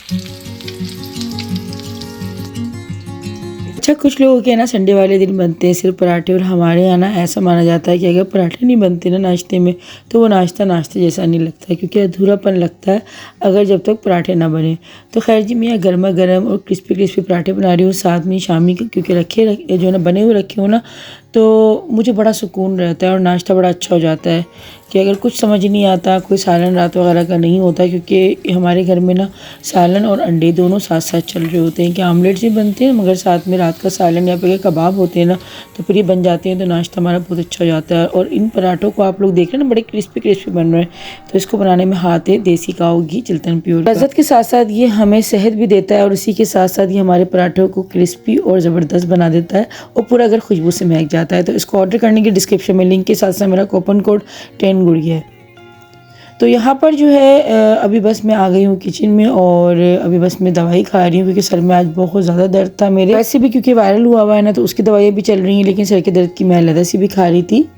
अच्छा, कुछ लोगों के ना संडे वाले दिन बनते हैं सिर्फ पराठे, और हमारे यहाँ ना ऐसा माना जाता है कि अगर पराठे नहीं बनते ना नाश्ते में, तो वो नाश्ता नाश्ते जैसा नहीं लगता है, क्योंकि अधूरापन लगता है अगर जब तक पराठे ना बने। तो खैर जी, मैं यहाँ गर्मा गर्म और क्रिस्पी क्रिस्पी पराठे बना रही हूँ, साथ में शामी क्योंकि जो ना बने हुए रखे हो ना, तो मुझे बड़ा सुकून रहता है और नाश्ता बड़ा अच्छा हो जाता है। कि अगर कुछ समझ ही नहीं आता, कोई सालन रात वगैरह का नहीं होता, क्योंकि हमारे घर में ना सालन और अंडे दोनों साथ साथ चल रहे होते हैं, कि आमलेट भी बनते हैं मगर साथ में रात का सालन या फिर कबाब होते हैं ना, तो फिर ये बन जाते हैं, तो नाश्ता हमारा बहुत अच्छा हो जाता है। और इन पराठों को आप लोग देख रहे हैं ना, बड़े क्रिस्पी क्रिस्पी बन रहे हैं, तो इसको बनाने में हाथ है देसी काऊ घी चिल्तन प्योर। लज़्ज़त के साथ साथ ये हमें सेहत भी देता है, और इसी के साथ साथ ये हमारे पराठों को क्रिस्पी और ज़बरदस्त बना देता है, और पूरा अगर खुशबू से महक जाता है। तो इसको ऑर्डर करने की डिस्क्रिप्शन में लिंक के साथ साथ मेरा कूपन कोड 10 गुड़ी है। तो यहाँ पर जो है अभी बस मैं आ गई हूँ किचन में, और अभी बस मैं दवाई खा रही हूँ, क्योंकि सर में आज बहुत ज़्यादा दर्द था मेरे। वैसे भी क्योंकि वायरल हुआ है ना, तो उसकी दवाइयाँ भी चल रही हैं, लेकिन सर के दर्द की मैं अलग सी भी खा रही थी।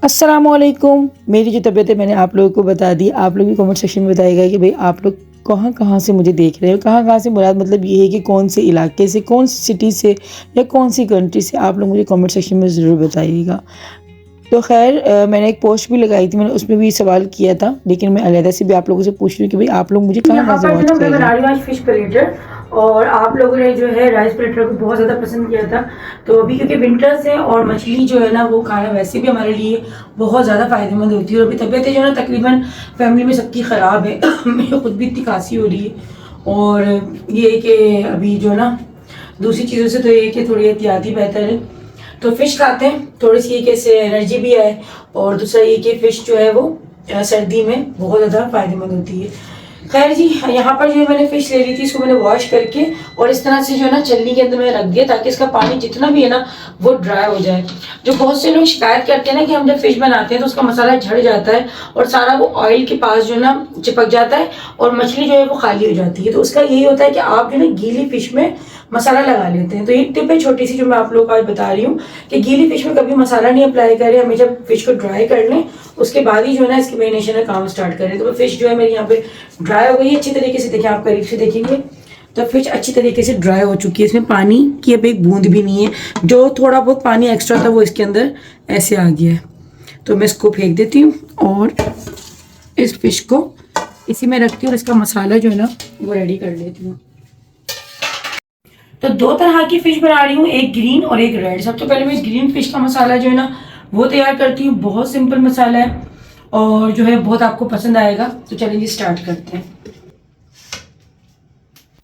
अस्सलाम वालेकुम। मेरी जो तबीयत है मैंने आप लोगों को बता दी। आप लोग भी कमेंट सेक्शन में बताइएगा कि भाई आप लोग कहाँ कहाँ से मुझे देख रहे हो, कहाँ कहाँ से मुराद मतलब ये है कि कौन से इलाके से, कौन सी सिटी से या कौन सी कंट्री से, आप लोग मुझे कमेंट सेक्शन में ज़रूर बताइएगा। तो खैर मैंने एक पोस्ट भी लगाई थी, मैंने उसमें भी सवाल किया था, लेकिन मैं अलहदा से भी आप लोगों से पूछ रही हूँ कि भाई आप लोग मुझे कहाँ से वॉच कर रहे हैं। मैं बना रही हूँ आज फिश प्लेटर, और आप लोगों ने जो है राइस प्लेटर को बहुत ज़्यादा पसंद किया था। तो अभी क्योंकि विंटर्स है और मछली जो है ना वो खाना वैसे भी हमारे लिए बहुत ज़्यादा फ़ायदेमंद होती है। और अभी तबीयतें जो है ना तकरीबन फैमिली में सबकी ख़राब है मुझे खुद भी इतनी खांसी हो रही है, और ये कि अभी जो ना दूसरी चीज़ों से तो ये कि थोड़ी एहतियाती बेहतर है। तो फ़िश खाते हैं, थोड़ी सी इससे एनर्जी भी आए, और दूसरा ये कि फ़िश जो है वो सर्दी में बहुत ज़्यादा फ़ायदेमंद होती है। खैर जी, यहाँ पर जो मैंने फ़िश ले ली थी, इसको मैंने वॉश करके और इस तरह से जो है ना छलनी के अंदर मैंने रख दिया, ताकि इसका पानी जितना भी है ना वो ड्राई हो जाए। जो बहुत से लोग शिकायत करते हैं ना कि हम जब फ़िश बनाते हैं तो उसका मसाला झड़ जाता है और सारा वो ऑयल के पास जो है ना चिपक जाता है, और मछली जो है वो खाली हो जाती है। तो उसका यही होता है कि आप जो है गीली फ़िश में मसाला लगा लेते हैं। तो ये टिप है छोटी सी जो मैं आप लोगों को आज बता रही हूँ, कि गीली फिश में कभी मसाला नहीं अप्लाई करें, हमेशा फिश को ड्राई कर लें, उसके बाद ही जो है ना इसकी मैरिनेशन का काम स्टार्ट करें। तो फिश जो है मेरी यहाँ पे ड्राई हो गई है अच्छी तरीके से। देखिए, आप करीब से देखेंगे तो फिश अच्छी तरीके से ड्राई हो चुकी है, इसमें पानी की अब एक बूंद भी नहीं है। जो थोड़ा बहुत पानी एक्स्ट्रा था वो इसके अंदर ऐसे आ गया है। तो मैं इसको फेंक देती हूँ और इस फिश को इसी में रखती हूँ, और इसका मसाला जो है ना वो रेडी कर लेती हूँ। तो दो तरह की फिश बना रही हूँ, एक ग्रीन और एक रेड। सबसे पहले मैं ग्रीन फिश का मसाला जो है ना वो तैयार करती हूँ। बहुत सिंपल मसाला है और जो है बहुत आपको पसंद आएगा। तो चलिए स्टार्ट करते हैं।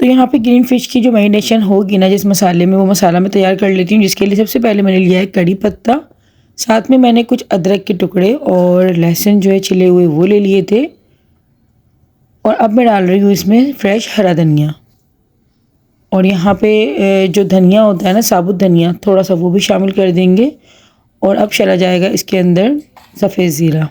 तो यहाँ पे ग्रीन फिश की जो मैरिनेशन होगी ना जिस मसाले में, वो मसाला मैं तैयार कर लेती हूँ, जिसके लिए सबसे पहले मैंने लिया है कड़ी पत्ता, साथ में मैंने कुछ अदरक के टुकड़े और लहसुन जो है छिले हुए वो ले लिए थे, और अब मैं डाल रही हूँ इसमें फ्रेश हरा धनिया। और यहाँ पे जो धनिया होता है ना, साबुत धनिया, थोड़ा सा वो भी शामिल कर देंगे। और अब चला जाएगा इसके अंदर सफ़ेद ज़ीरा,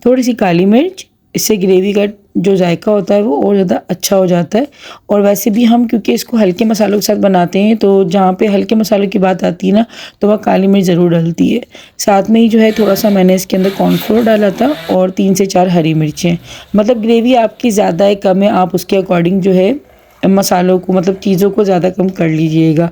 थोड़ी सी काली मिर्च। इससे ग्रेवी का जो जायका होता है वो और ज़्यादा अच्छा हो जाता है। और वैसे भी हम क्योंकि इसको हल्के मसालों के साथ बनाते हैं, तो जहाँ पे हल्के मसालों की बात आती है ना, तो वह काली मिर्च ज़रूर डलती है। साथ में ही जो है थोड़ा सा मैंने इसके अंदर कॉर्नफ्लोर डाला था, और 3 से 4 हरी मिर्चें। मतलब ग्रेवी आपकी ज़्यादा है कम है, आप उसके अकॉर्डिंग जो है मसालों को मतलब चीज़ों को ज़्यादा कम कर लीजिएगा।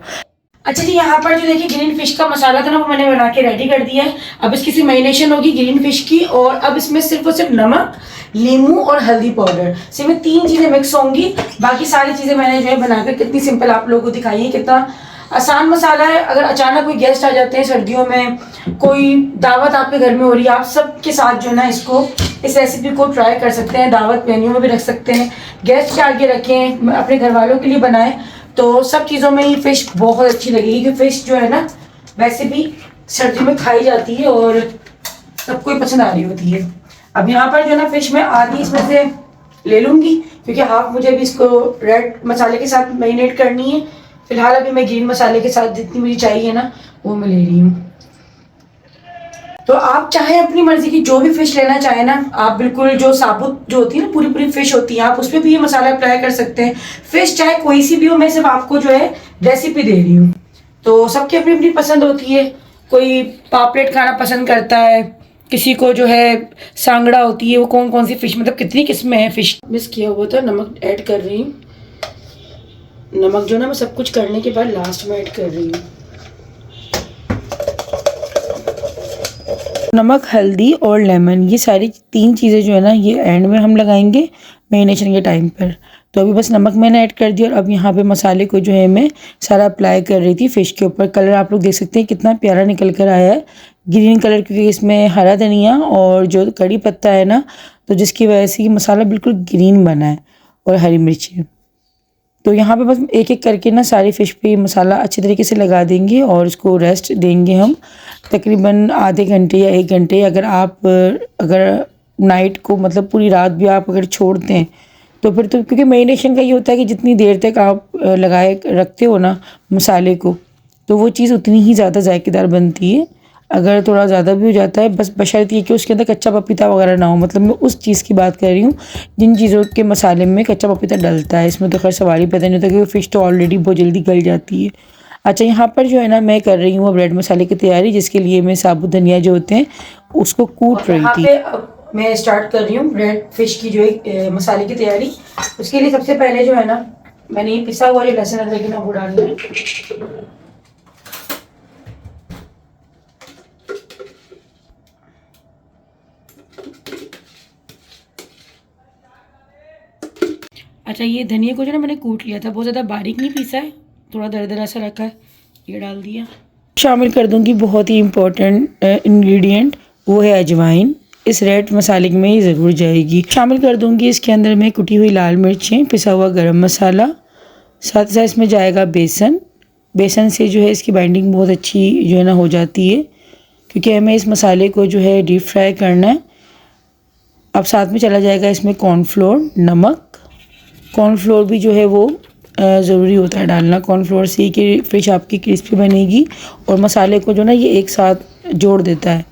अच्छा जी, यहाँ पर जो देखिए ग्रीन फिश का मसाला था ना वो मैंने बना के रेडी कर दिया है। अब इसकी सिर्फ मैरिनेशन होगी ग्रीन फिश की, और अब इसमें सिर्फ और सिर्फ नमक, नींबू और हल्दी पाउडर, सिर्फ 3 चीज़ें मिक्स होंगी। बाकी सारी चीज़ें मैंने जो है बनाकर कितनी सिंपल आप लोगों को दिखाई है, कितना आसान मसाला है। अगर अचानक कोई गेस्ट आ जाते हैं सर्दियों में, कोई दावत आपके घर में हो रही है, आप सबके साथ जो है ना इस रेसिपी को ट्राई कर सकते हैं। दावत मेन्यू में भी रख सकते हैं, गेस्ट के आगे रखें, अपने घर वालों के लिए बनाएं, तो सब चीज़ों में ये फ़िश बहुत अच्छी लगेगी। क्योंकि फ़िश जो है ना वैसे भी सर्दी में खाई जाती है और सबको ही पसंद आ रही होती है। अब यहाँ पर जो है ना फ़िश में आधी इसमें से ले लूँगी, क्योंकि हाफ मुझे भी इसको रेड मसाले के साथ मैरिनेट करनी है। फिलहाल अभी मैं ग्रीन मसाले के साथ जितनी मुझे चाहिए ना वो मैं ले रही हूँ। तो आप चाहे अपनी मर्जी की जो भी फिश लेना चाहे ना, आप बिल्कुल जो साबुत जो होती है ना पूरी पूरी फिश होती है, आप उसमें भी ये मसाला अप्लाई कर सकते हैं। फिश चाहे कोई सी भी हो, मैं सिर्फ आपको जो है रेसिपी दे रही हूँ। तो सबकी अपनी अपनी पसंद होती है, कोई पापलेट खाना पसंद करता है, किसी को जो है सांगड़ा होती है, वो कौन कौन सी फ़िश, मतलब कितनी किस्में हैं फ़िश। मिस किया हुआ था, नमक ऐड कर रही हूँ। नमक जो ना मैं सब कुछ करने के बाद लास्ट में ऐड कर रही हूँ। नमक, हल्दी और लेमन, ये सारी 3 चीज़ें जो है ना ये एंड में हम लगाएंगे मैरिनेशन के टाइम पर। तो अभी बस नमक मैंने ऐड कर दिया और अब यहाँ पे मसाले को जो है मैं सारा अप्लाई कर रही थी फ़िश के ऊपर। कलर आप लोग देख सकते हैं कितना प्यारा निकल कर आया है, ग्रीन कलर, क्योंकि इसमें हरा धनिया और जो कड़ी पत्ता है ना, तो जिसकी वजह से ये मसाला बिल्कुल ग्रीन बना है, और हरी मिर्ची। तो यहाँ पे बस एक एक करके ना सारी फ़िश पे मसाला अच्छी तरीके से लगा देंगे और इसको रेस्ट देंगे हम तकरीबन आधे घंटे या 1 घंटे। अगर नाइट को मतलब पूरी रात भी आप अगर छोड़ते हैं तो फिर तो, क्योंकि मैरिनेशन का ये होता है कि जितनी देर तक आप लगाए रखते हो ना मसाले को, तो वो चीज़ उतनी ही ज़्यादा जायकेदार बनती है। अगर थोड़ा ज़्यादा भी हो जाता है, बस बशर्ते ये कि उसके अंदर कच्चा पपीता वगैरह ना हो, मतलब मैं उस चीज़ की बात कर रही हूँ जिन चीज़ों के मसाले में कच्चा पपीता डलता है। इसमें तो खैर सवाल ही पैदा नहीं होता, क्योंकि फ़िश तो ऑलरेडी बहुत जल्दी गल जाती है। अच्छा, यहाँ पर जो है ना मैं कर रही हूँ अब रेड मसाले की तैयारी, जिसके लिए मैं साबुत धनिया जो होते हैं उसको कूट रही थी। अब मैं स्टार्ट कर रही हूँ रेड फिश की जो है मसाले की तैयारी। उसके लिए सबसे पहले जो है ना मैंने ये पिसा हुआ जो लहसुन अदरक ना वो डालना है। अच्छा, ये धनिया को जो ना मैंने कूट लिया था, बहुत ज़्यादा बारीक नहीं पीसा है, थोड़ा दरदरा सा रखा है, ये डाल दिया। शामिल कर दूंगी बहुत ही इम्पोर्टेंट इंग्रेडिएंट, वो है अजवाइन। इस रेड मसाले में ही ज़रूर जाएगी। शामिल कर दूंगी इसके अंदर में कुटी हुई लाल मिर्चें, पिसा हुआ गरम मसाला, साथ ही साथ इसमें जाएगा बेसन। बेसन से जो है इसकी बाइंडिंग बहुत अच्छी जो है ना हो जाती है, क्योंकि हमें इस मसाले को जो है डीप फ्राई करना है। अब साथ में चला जाएगा इसमें कॉर्नफ्लोर, नमक। कॉर्नफ्लोर भी जो है वो ज़रूरी होता है डालना, कॉर्नफ्लोर से कि फ़िश आपकी क्रिस्पी बनेगी और मसाले को जो ना ये एक साथ जोड़ देता है।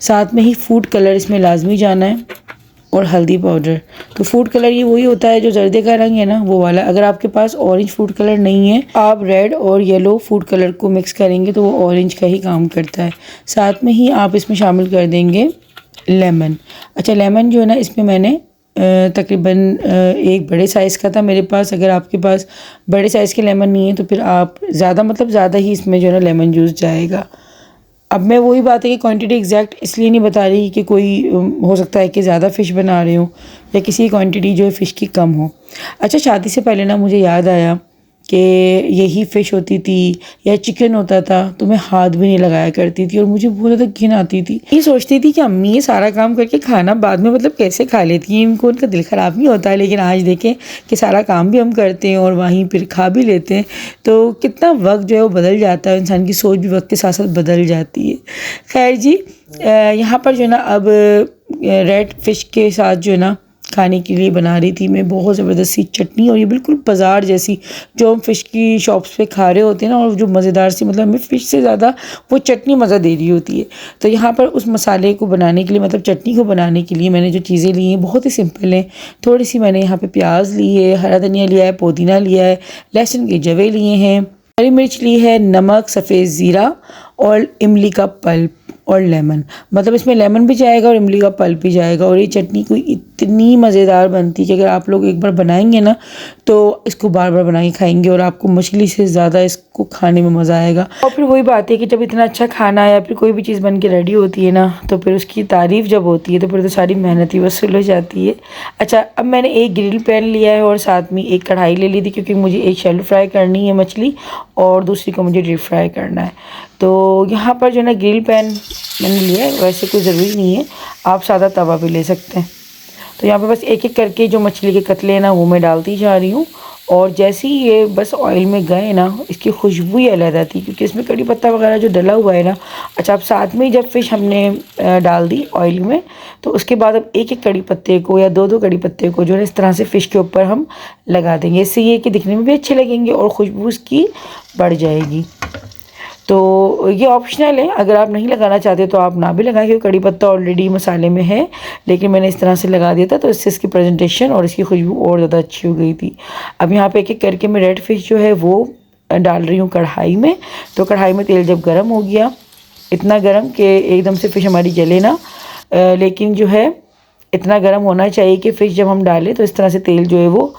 साथ में ही फूड कलर इसमें लाजमी जाना है और हल्दी पाउडर। तो फूड कलर ये वही होता है जो जर्दे का रंग है ना, वो वाला। अगर आपके पास ऑरेंज फूड कलर नहीं है, आप रेड और येलो फूड कलर को मिक्स करेंगे तो वो ऑरेंज का ही काम करता है। साथ में ही आप इसमें शामिल कर देंगे लेमन। अच्छा, लेमन जो है ना इसमें मैंने तकरीबन एक बड़े साइज़ का था मेरे पास। अगर आपके पास बड़े साइज़ के लेमन नहीं है तो फिर आप ज़्यादा ही इसमें जो है ना लेमन जूस जाएगा। अब मैं वही बात है कि क्वांटिटी एग्जैक्ट इसलिए नहीं बता रही कि कोई हो सकता है कि ज़्यादा फ़िश बना रहे हो या किसी क्वांटिटी जो है फ़िश की कम हो। अच्छा, शादी से पहले ना मुझे याद आया कि यही फ़िश होती थी या चिकन होता था तो मैं हाथ भी नहीं लगाया करती थी और मुझे बहुत ज़्यादा घिन आती थी। ये सोचती थी कि अम्मी ये सारा काम करके खाना बाद में मतलब कैसे खा लेती हैं, इनको उनका दिल ख़राब नहीं होता है। लेकिन आज देखें कि सारा काम भी हम करते हैं और वहीं फिर खा भी लेते हैं, तो कितना वक्त जो है वो बदल जाता है, इंसान की सोच भी वक्त के साथ साथ बदल जाती है। खैर जी, यहाँ पर जो है ना अब रेड फ़िश के साथ जो है ना खाने के लिए बना रही थी मैं बहुत ज़बरदस्त सी चटनी, और ये बिल्कुल बाज़ार जैसी जो हम फ़िश की शॉप्स पे खा रहे होते हैं ना, और जो मज़ेदार सी, मतलब हमें फ़िश से ज़्यादा वो चटनी मज़ा दे रही होती है। तो यहाँ पर उस मसाले को बनाने के लिए, मतलब चटनी को बनाने के लिए मैंने जो चीज़ें ली हैं बहुत ही सिंपल हैं। थोड़ी सी मैंने यहाँ पर प्याज ली है, हरा धनिया लिया है, पुदीना लिया है, लहसुन के जवे लिए हैं, हरी मिर्च ली है, नमक, सफ़ेद ज़ीरा और इमली का पल्प और लेमन। मतलब इसमें लेमन भी जाएगा और इमली का पल्प भी जाएगा। और ये चटनी कोई इतनी मज़ेदार बनती है कि अगर आप लोग एक बार बनाएंगे ना तो इसको बार बार बना के खाएंगे और आपको मछली से ज़्यादा इसको खाने में मज़ा आएगा। और फिर वही बात है कि जब इतना अच्छा खाना या फिर कोई भी चीज़ बन के रेडी होती है ना, तो फिर उसकी तारीफ़ जब होती है तो फिर तो सारी मेहनत ही वसूल हो जाती है। अच्छा, अब मैंने एक ग्रिल पैन लिया है और साथ में एक कढ़ाई ले ली थी, क्योंकि मुझे एक शैलो फ्राई करनी है मछली और दूसरी को मुझे डीप फ्राई करना है। तो यहाँ पर जो है ना ग्रिल पैन मैंने लिया है, वैसे कोई ज़रूरी नहीं है, आप सादा तवा भी ले सकते हैं। तो यहाँ पे बस एक एक करके जो मछली के कतले हैं ना वो मैं डालती जा रही हूँ, और जैसे ही ये बस ऑयल में गए ना, इसकी खुशबू ही अलग आती है, क्योंकि इसमें कड़ी पत्ता वगैरह जो डला हुआ है ना। अच्छा, अब साथ में जब फ़िश हमने डाल दी ऑयल में, तो उसके बाद अब एक एक कड़ी पत्ते को या दो कड़ी पत्ते को जो है इस तरह से फ़िश के ऊपर हम लगा देंगे। इससे ये कि दिखने में भी अच्छे लगेंगे और खुशबू उसकी बढ़ जाएगी। तो ये ऑप्शनल है, अगर आप नहीं लगाना चाहते तो आप ना भी लगाएं, क्योंकि कड़ी पत्ता ऑलरेडी मसाले में है, लेकिन मैंने इस तरह से लगा दिया था तो इससे इसकी प्रेजेंटेशन और इसकी खुशबू और ज़्यादा अच्छी हो गई थी। अब यहाँ पे एक एक करके मैं रेड फिश जो है वो डाल रही हूँ कढ़ाई में। तो कढ़ाई में तेल जब गर्म हो गया, इतना गर्म कि एकदम से फ़िश हमारी जले ना, लेकिन जो है इतना गर्म होना चाहिए कि फ़िश जब हम डालें तो इस तरह से तेल जो है वो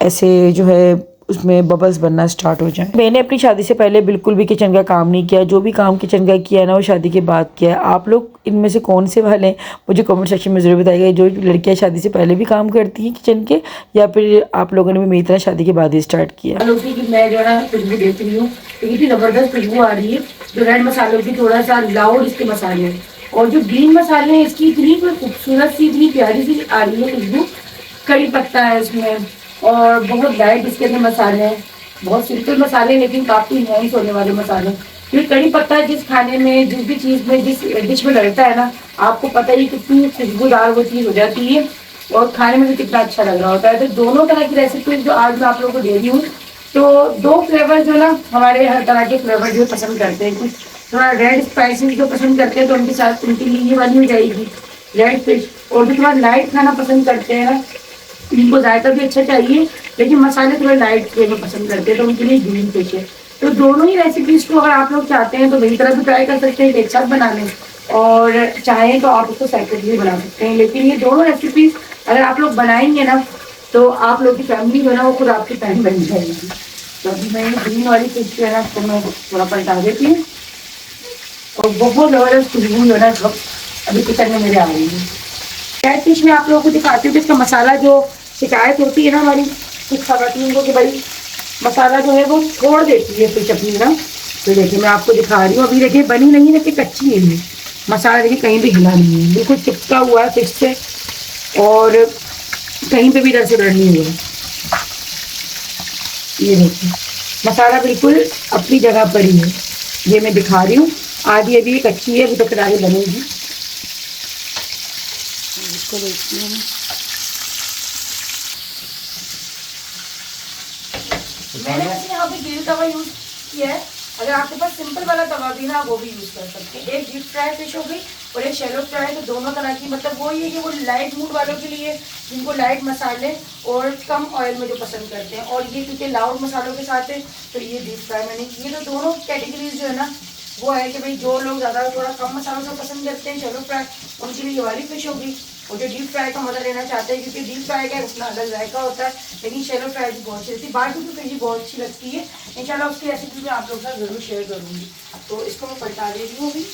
ऐसे जो है उसमें बबल्स बनना स्टार्ट हो जाए। मैंने अपनी शादी से पहले बिल्कुल भी किचन का काम नहीं किया, जो भी काम किचन का किया है ना वो शादी के बाद किया है। आप लोग इनमें से कौन से वाले हैं मुझे कमेंट सेक्शन में ज़रूर बताइएगा, जो लड़कियां शादी से पहले भी काम करती हैं किचन के, या फिर आप लोगों ने भी मेरी तरह शादी के बाद ही स्टार्ट किया। मैं जो है खुशबू देख रही हूँ, इतनी ज़बरदस्त खुशबू आ रही है। जो रेड मसालों की थोड़ा सा लाउड इसके मसाले हैं, और जो ग्रीन मसाले हैं इसकी इतनी खूबसूरत सी इतनी प्यारी सी आ रही है खुशबू। कड़ी पत्ता है इसमें और बहुत लाइट इसके अंदर मसाले हैं, बहुत सिंपल मसाले लेकिन काफ़ी नाइस होने वाले मसाले। क्योंकि कड़ी पत्ता जिस खाने में जिस भी चीज़ में जिस डिश में डलता है ना, आपको पता ही कितनी खुशबूदार वो चीज़ हो जाती है और खाने में भी कितना अच्छा लग रहा होता है। तो दोनों तरह की रेसिपीज जो आज मैं आप लोगों को दे रही हूँ, तो दो फ्लेवर जो ना हमारे हर तरह के फ्लेवर जो पसंद करते हैं, कुछ थोड़ा रेड स्पाइसेस जो पसंद करते हैं तो उनके साथ उनके लिए ये वाली हो जाएगी रेड फिश। और जो थोड़ा लाइट खाना पसंद करते हैं ना, इनको जायका भी अच्छा चाहिए लेकिन मसाले थोड़े लाइट वे में पसंद करते हैं, तो उनके लिए ग्रीन फिश है। तो दोनों ही रेसिपीज को अगर आप लोग चाहते हैं तो मेरी तरफ भी ट्राई कर सकते हैं एक साथ बना लें, और चाहें तो आप उसको सेपरेटली बना सकते हैं। लेकिन ये दोनों रेसिपीज अगर आप लोग बनाएंगे ना तो आप लोग की फैमिली जो है ना वो खुद आपकी फैन बन जाएगी। तो अभी मैं ग्रीन वाली फिश जो है ना उसको मैं थोड़ा पलटा देती हूँ, और बहुत ज़बरदस्त खुशबू जो है ना अभी किचन में मेरे आ रही है। कैट फिश में आप लोगों को दिखाती हूँ कि इसका मसाला जो शिकायत होती है ना हमारी कुछ खवातीन को कि भाई मसाला जो है वो छोड़ देती है फिश अपनी ना, तो देखिए मैं आपको दिखा रही हूँ। अभी देखिए बनी नहीं है, देखिए कच्ची है ये मसाला, देखिए कहीं भी हिला नहीं है, बिल्कुल चिपका हुआ है फिश से और कहीं पे भी इधर से नहीं हुआ। ये देखिए मसाला बिल्कुल अपनी जगह पर ही है, ये मैं दिखा रही हूँ। आधी अभी कच्ची है, अभी तक आगे बनेगी। इसको देखती हूँ मैंने वैसे यहाँ पे ग्रिल तवा यूज किया है, अगर आपके पास सिंपल वाला तवा भी ना वो भी यूज कर सकते हैं। एक डीप फ्राई फिश हो गई और एक शैलो फ्राई, तो दोनों तरह की मतलब वो ये कि वो लाइट मूड वालों के लिए जिनको लाइट मसाले और कम ऑयल में जो पसंद करते हैं, और ये क्योंकि लाउड मसालों के साथ है तो ये डीप फ्राई मैंने की। तो दोनों कैटेगरीज जो है ना वो है कि भाई जो लोग ज़्यादा थोड़ा कम मसालों से पसंद करते हैं शैलो फ्राई, उनके लिए ये वाली फिश होगी। और जो डीप फ्राई का मज़ा लेना चाहते हैं, क्योंकि डीप फ्राई का अपना अलग जायका होता है, लेकिन शैलो फ्राई भी बहुत अच्छी लगती है। बारबेक्यू फिश भी बहुत अच्छी लगती है। इंशाल्लाह उसकी रेसिपी मैं आप लोगों के साथ ज़रूर शेयर करूँगी। तो इसको मैं पलटा दे रही हूँ अभी।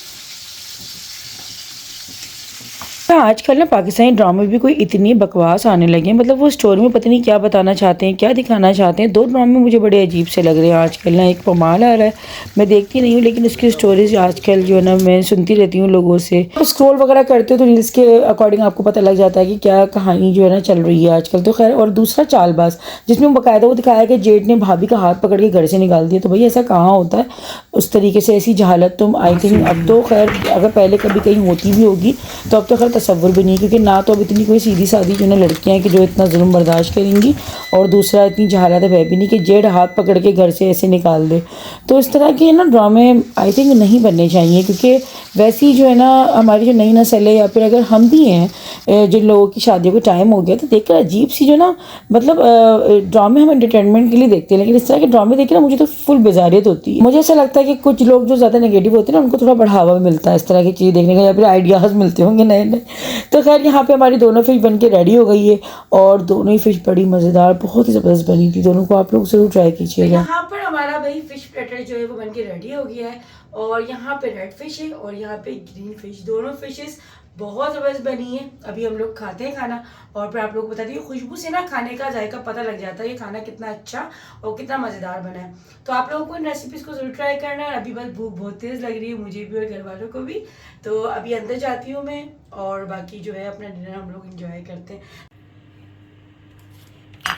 आजकल ना पाकिस्तानी ड्रामे भी कोई इतनी बकवास आने लगे हैं, मतलब वो स्टोरी में पता नहीं क्या बताना चाहते हैं, क्या दिखाना चाहते हैं। दो ड्रामे मुझे बड़े अजीब से लग रहे हैं आजकल ना। एक पमाल आ रहा है, मैं देखती नहीं हूँ लेकिन उसकी स्टोरीज आजकल जो है ना मैं सुनती रहती हूँ लोगों से। तो स्क्रॉल वगैरह करते हो तो रील्स के अकॉर्डिंग आपको पता लग जाता है कि क्या कहानी जो है ना चल रही है आजकल। तो खैर, और दूसरा चालबाज जिसमें बाकायदा वो दिखाया कि जेठ ने भाभी का हाथ पकड़ के घर से निकाल दिया। तो भाई ऐसा कहाँ होता है उस तरीके से, ऐसी जहालत तुम आई थिंक अब तो खैर अगर पहले कभी कहीं होती भी होगी तो अब तो खैर तसव्वुर भी नहीं, क्योंकि ना तो अब इतनी कोई सीधी सादी जो ना लड़कियां हैं कि जो इतना जुल्म बर्दाश्त करेंगी, और दूसरा इतनी जहालत है भी नहीं कि जेठ हाथ पकड़ के घर से ऐसे निकाल दे। तो इस तरह के ना ड्रामे आई थिंक नहीं बनने चाहिए, क्योंकि वैसी जो है ना हमारी जो नई नस्ल है, या फिर अगर हम भी हैं जिन लोगों की शादियों को टाइम हो गया, तो देखकर अजीब सी जो ना मतलब ड्रामे हम एंटरटेनमेंट के लिए देखते हैं, लेकिन इस तरह के ड्रामे देख के ना मुझे तो फुल बेजारियत होती है। मुझे ऐसा लगता है कि कुछ लोग जो ज़्यादा नेगेटिव होते हैं ना उनको थोड़ा बढ़ावा मिलता है इस तरह की चीज़ देखने का, या फिर आइडियाज़ मिलते होंगे नए नए। तो खैर यहाँ पे हमारी दोनों फिश बन के रेडी हो गई है, और दोनों ही फिश बड़ी मज़ेदार बहुत ही ज़बरदस्त बनी थी। दोनों को आप लोग ज़रूर ट्राई कीजिएगा। यहाँ पर हमारा भाई फिश प्लेटर जो है वो बन के रेडी हो गया है, और यहाँ पे रेड फिश है और यहाँ पे ग्रीन फिश, दोनों फिशेस बहुत ज़बरदस्त बनी है। अभी हम लोग खाते हैं खाना, और फिर आप लोग को बता दें खुशबू से ना खाने का जायका पता लग जाता है कि खाना कितना अच्छा और कितना मज़ेदार बना है। तो आप लोगों को इन रेसिपीज़ को ज़रूर ट्राई करना है। अभी बस भूख बहुत तेज़ लग रही है मुझे भी और घर वालों को भी, तो अभी अंदर जाती हूँ मैं, और बाकी जो है अपना डिनर हम लोग इंजॉय करते हैं।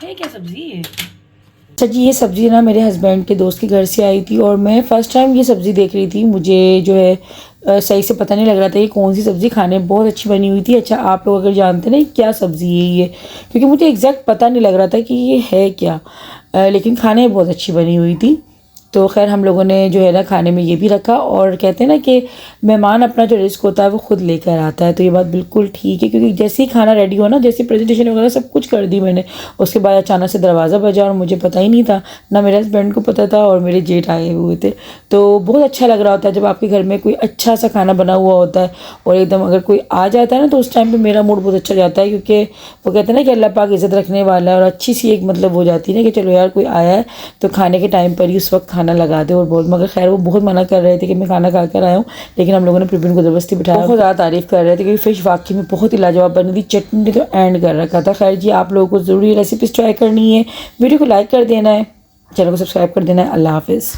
ये क्या सब्ज़ी है? अच्छा जी, ये सब्ज़ी ना मेरे हस्बैंड के दोस्त के घर से आई थी, और मैं फ़र्स्ट टाइम ये सब्ज़ी देख रही थी। मुझे जो है सही से पता नहीं लग रहा था ये कौन सी सब्ज़ी, खाने में बहुत अच्छी बनी हुई थी। अच्छा, आप लोग अगर जानते ना क्या सब्ज़ी है ये, क्योंकि मुझे एग्जैक्ट पता नहीं लग रहा था कि ये है क्या, लेकिन खाने में बहुत अच्छी बनी हुई थी। तो खैर हम लोगों ने जो है ना खाने में ये भी रखा। और कहते हैं ना कि मेहमान अपना जो रिस्क होता है वो खुद लेकर आता है, तो ये बात बिल्कुल ठीक है, क्योंकि जैसे ही खाना रेडी हो ना, जैसे प्रेजेंटेशन वगैरह सब कुछ कर दी मैंने, उसके बाद अचानक से दरवाज़ा बजा और मुझे पता ही नहीं था, ना मेरे हस्बैंड को पता था और मेरे जेठ आए हुए थे। तो बहुत अच्छा लग रहा होता है जब आपके घर में कोई अच्छा सा खाना बना हुआ होता है और एकदम अगर कोई आ जाता है ना, तो उस टाइम पे मेरा मूड बहुत अच्छा जाता है, क्योंकि वो कहते हैं ना कि अल्लाह पाक इज़्ज़त रखने वाला है, और अच्छी सी एक मतलब हो जाती है ना कि चलो यार कोई आया है तो खाने के टाइम पर ही उस वक्त खाना लगा दे। और बहुत, मगर खैर वो बहुत मना कर रहे थे कि मैं खाना खा कर आया हूँ, लेकिन हम लोगों ने प्रवीण को ज़बरदस्ती बिठाया। बहुत ज़्यादा तारीफ़ कर रहे थे क्योंकि फ़िश वाकई में बहुत ही लाजवाब बनी थी, चटनी ने तो एंड कर रखा था। खैर जी, आप लोगों को ज़रूरी रेसिपीज़ ट्राई करनी है, वीडियो को लाइक कर देना है, चैनल को सब्सक्राइब कर देना है। अल्लाह हाफ़िज़।